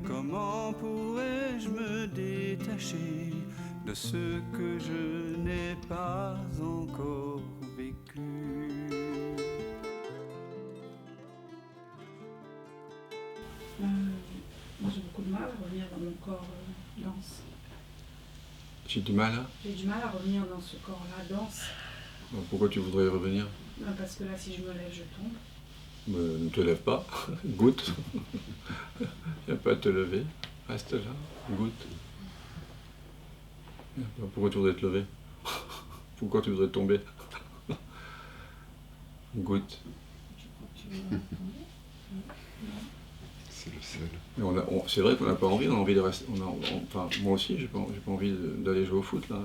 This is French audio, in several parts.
Comment pourrais-je me détacher de ce que je n'ai pas encore vécu? Moi j'ai beaucoup de mal à revenir dans mon corps dense. J'ai du mal à... J'ai du mal à revenir dans ce corps-là dense. Pourquoi tu voudrais y revenir? Parce que là, si je me lève, je tombe. Ne te lève pas, goûte. Il n'y a pas à te lever, reste là, goûte. Pourquoi tu voudrais te lever? Pourquoi tu voudrais tomber? Goûte. C'est le seul. C'est vrai qu'on n'a pas envie, on a envie de rester. Enfin, moi aussi, j'ai pas envie d'aller jouer au foot là.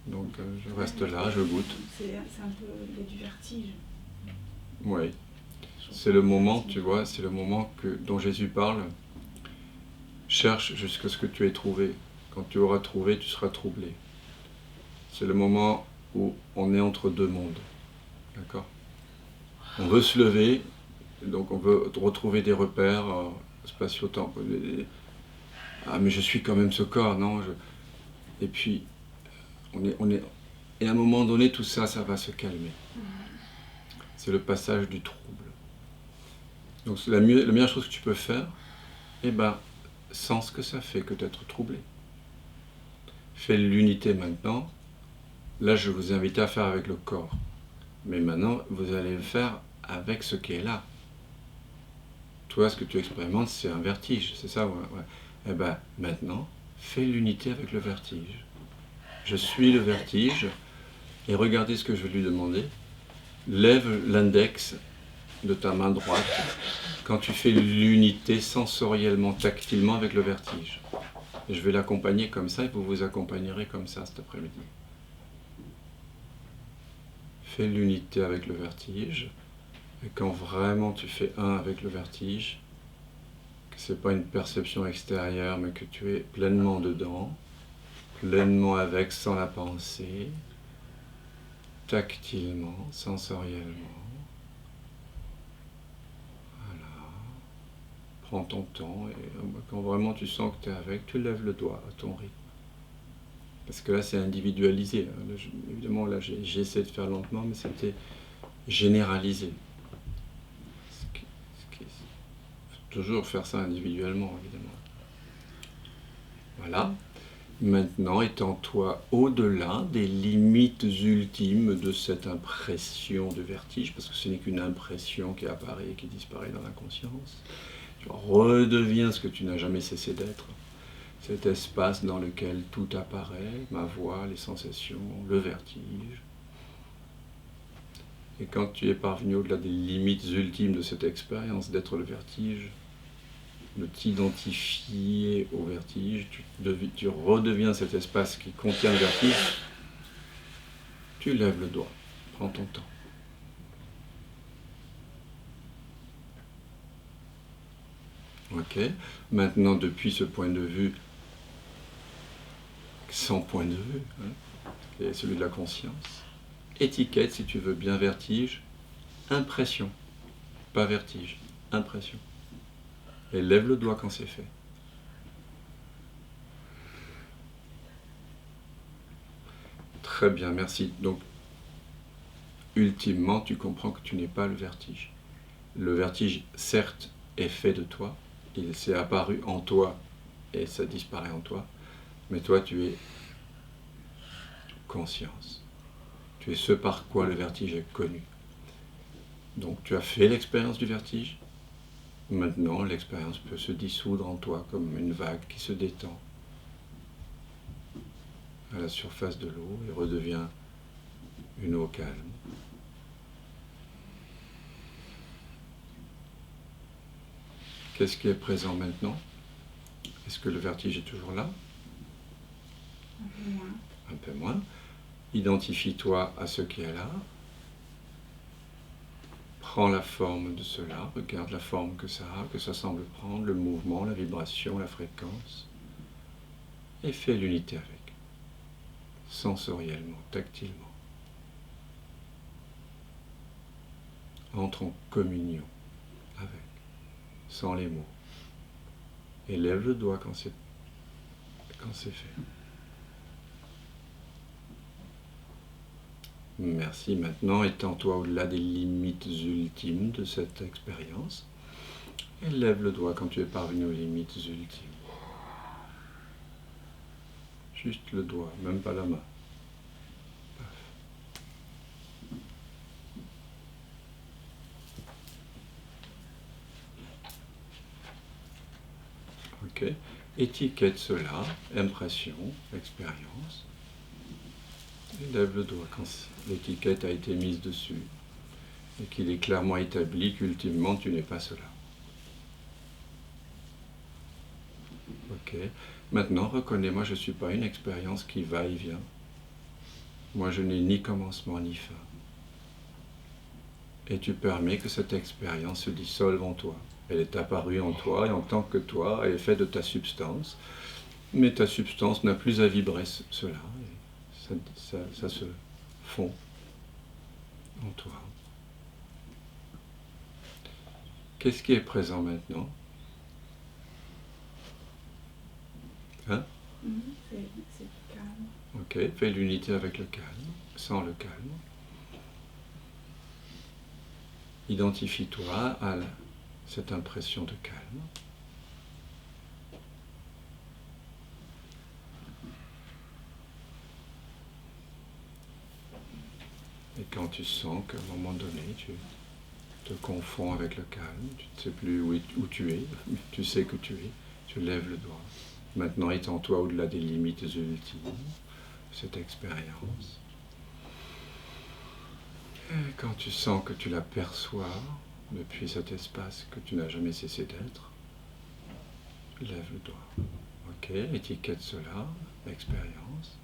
Donc je reste là, je goûte. C'est un peu du vertige. Oui. C'est le moment, tu vois, c'est le moment dont Jésus parle. Cherche jusqu'à ce que tu aies trouvé. Quand tu auras trouvé, tu seras troublé. C'est le moment où on est entre deux mondes. D'accord? On veut se lever, donc on veut retrouver des repères spatio-temps. Ah, mais je suis quand même ce corps, non? Et puis, et à un moment donné, tout ça, ça va se calmer. C'est le passage du trouble. Donc la meilleure chose que tu peux faire, eh ben, sans ce que ça fait que d'être troublé. Fais l'unité maintenant. Là, je vous invite à faire avec le corps. Mais maintenant, vous allez le faire avec ce qui est là. Toi, ce que tu expérimentes, c'est un vertige, c'est ça? Ouais. Eh bien, maintenant, fais l'unité avec le vertige. Je suis le vertige, et regardez ce que je vais lui demander. Lève l'index de ta main droite quand tu fais l'unité sensoriellement, tactilement avec le vertige. Et je vais l'accompagner comme ça, et vous vous accompagnerez comme ça cet après-midi. Fais l'unité avec le vertige. Et quand vraiment tu fais un avec le vertige, que ce n'est pas une perception extérieure, mais que tu es pleinement dedans, pleinement avec, sans la pensée, tactilement, sensoriellement. Voilà. Prends ton temps et quand vraiment tu sens que tu es avec, tu lèves le doigt à ton rythme. Parce que là, c'est individualisé. Là, évidemment, là, j'ai essayé de faire lentement, mais c'était généralisé. Toujours faire ça individuellement, évidemment. Voilà. Maintenant, étends-toi au-delà des limites ultimes de cette impression de vertige, parce que ce n'est qu'une impression qui apparaît et qui disparaît dans la conscience. Tu redeviens ce que tu n'as jamais cessé d'être. Cet espace dans lequel tout apparaît, ma voix, les sensations, le vertige. Et quand tu es parvenu au-delà des limites ultimes de cette expérience d'être le vertige, de t'identifier au vertige, tu redeviens cet espace qui contient le vertige, tu lèves le doigt, prends ton temps. Ok. Maintenant, depuis ce point de vue, sans point de vue, qui est celui de la conscience, étiquette, si tu veux bien, vertige, impression, pas vertige, impression. Et lève le doigt quand c'est fait. Très bien, merci. Donc, ultimement, tu comprends que tu n'es pas le vertige. Le vertige, certes, est fait de toi, il s'est apparu en toi et ça disparaît en toi, mais toi, tu es conscience. Tu es ce par quoi le vertige est connu. Donc, tu as fait l'expérience du vertige. Maintenant, l'expérience peut se dissoudre en toi comme une vague qui se détend à la surface de l'eau et redevient une eau calme. Qu'est-ce qui est présent maintenant? Est-ce que le vertige est toujours là? Un peu moins. Un peu moins. Identifie-toi à ce qui est là. Prends la forme de cela, regarde la forme que ça semble prendre, le mouvement, la vibration, la fréquence, et fais l'unité avec, sensoriellement, tactilement. Entre en communion avec, sans les mots. Et lève le doigt quand c'est fait. Merci. Maintenant, étends-toi au-delà des limites ultimes de cette expérience. Et lève le doigt quand tu es parvenu aux limites ultimes. Juste le doigt, même pas la main. Ok. Étiquette cela, impression, expérience. Et lève le doigt quand l'étiquette a été mise dessus et qu'il est clairement établi qu'ultimement tu n'es pas cela. Ok. Maintenant, reconnais-moi, je ne suis pas une expérience qui va et vient. Moi, je n'ai ni commencement ni fin. Et tu permets que cette expérience se dissolve en toi. Elle est apparue en toi et en tant que toi, elle est faite de ta substance. Mais ta substance n'a plus à vibrer cela. Ça se fond en toi. Qu'est-ce qui est présent maintenant? Hein? C'est calme. Ok, fais l'unité avec le calme, sans le calme. Identifie-toi à cette impression de calme. Et quand tu sens qu'à un moment donné, tu te confonds avec le calme, tu ne sais plus où tu es, mais tu sais que tu es, tu lèves le doigt. Maintenant, étends-toi au-delà des limites ultimes, cette expérience. Et quand tu sens que tu l'aperçois depuis cet espace que tu n'as jamais cessé d'être, lève le doigt. Ok, étiquette cela, expérience.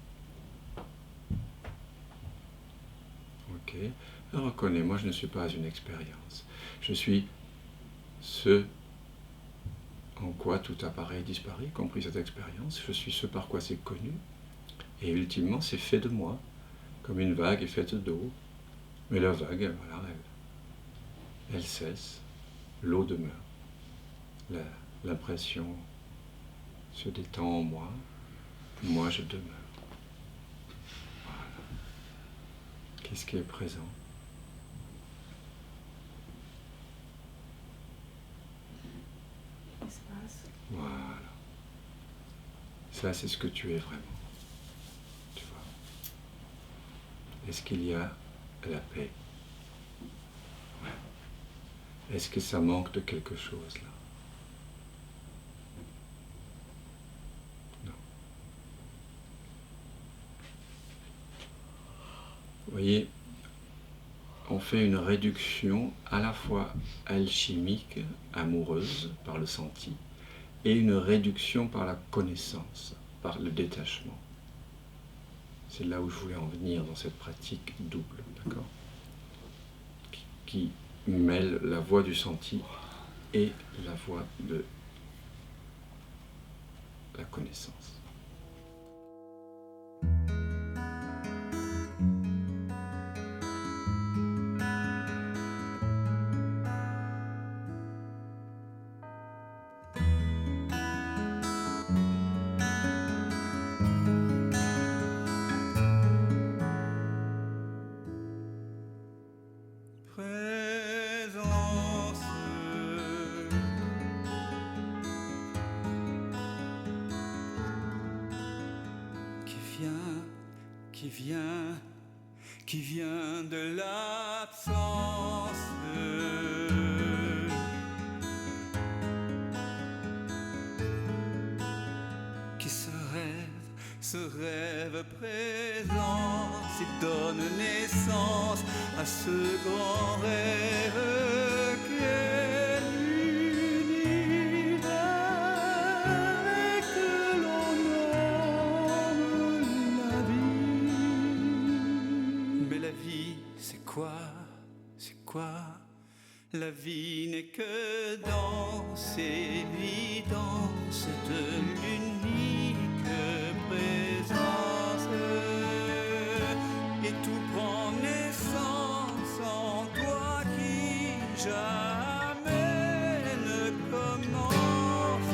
Ok, reconnais-moi, je ne suis pas une expérience. Je suis ce en quoi tout apparaît et disparaît, y compris cette expérience. Je suis ce par quoi c'est connu. Et ultimement, c'est fait de moi, comme une vague est faite d'eau. Mais la vague, voilà, elle cesse, l'eau demeure. L'impression se détend en moi je demeure. Voilà. Qu'est-ce qui est présent? Espace. Voilà. Ça, c'est ce que tu es vraiment. Tu vois. Est-ce qu'il y a la paix? Ouais. Est-ce que ça manque de quelque chose là? Non. Vous voyez, on fait une réduction à la fois alchimique, amoureuse, par le senti, et une réduction par la connaissance, par le détachement. C'est là où je voulais en venir dans cette pratique double, d'accord? Qui mêle la voie du senti et la voie de la connaissance. Présence qui vient de l'absence, qui ce rêve présent, qui donne naissance à ce grand rêve qu'est l'univers et que l'on nomme la vie. Mais la vie, c'est quoi? C'est quoi? La vie n'est que danse, évidence de l'unique présence. Et tout prend naissance en toi qui jamais ne commence.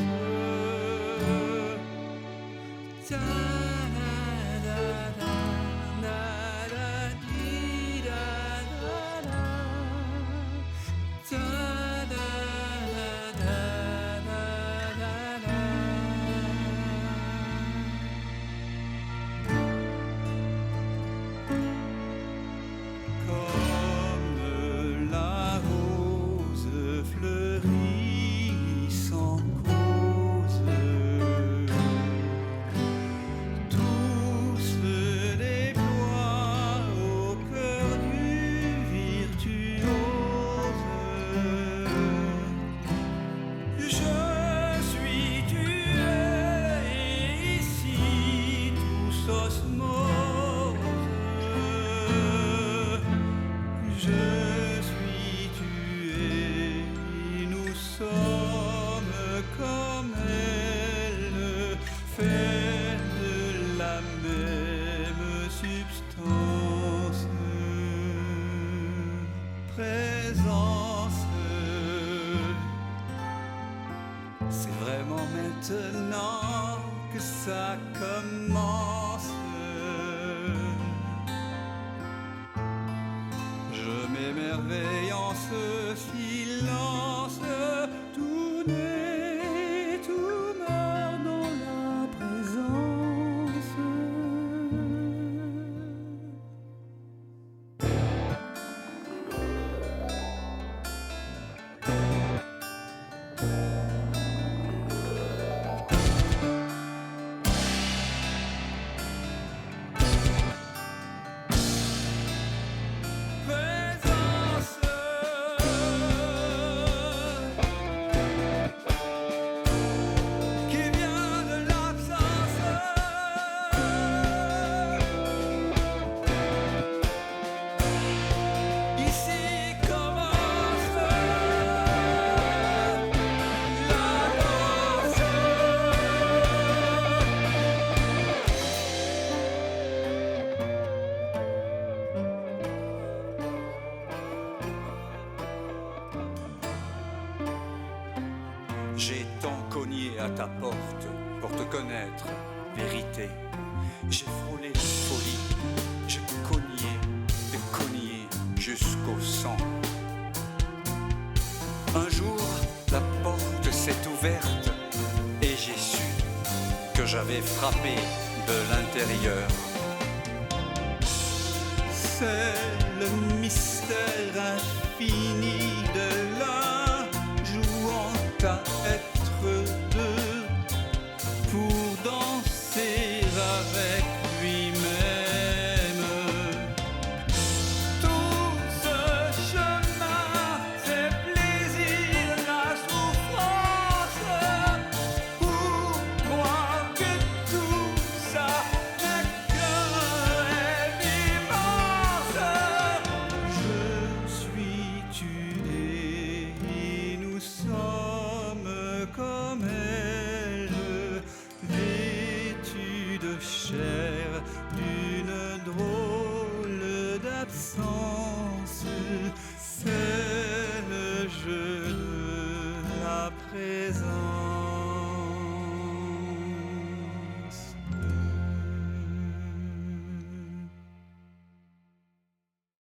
Comment maintenant que ça commence, je m'émerveille en ce silence. Tout naît, tout meurt dans la présence. Présence qui vient de l'absence. Ici commence la danse. J'ai tant cogné à ta porte pour te connaître, vérité. J'ai frôlé folie, j'ai cogné jusqu'au sang. Un jour, la porte s'est ouverte et j'ai su que j'avais frappé de l'intérieur. C'est le mystère infini de l'un jouant à être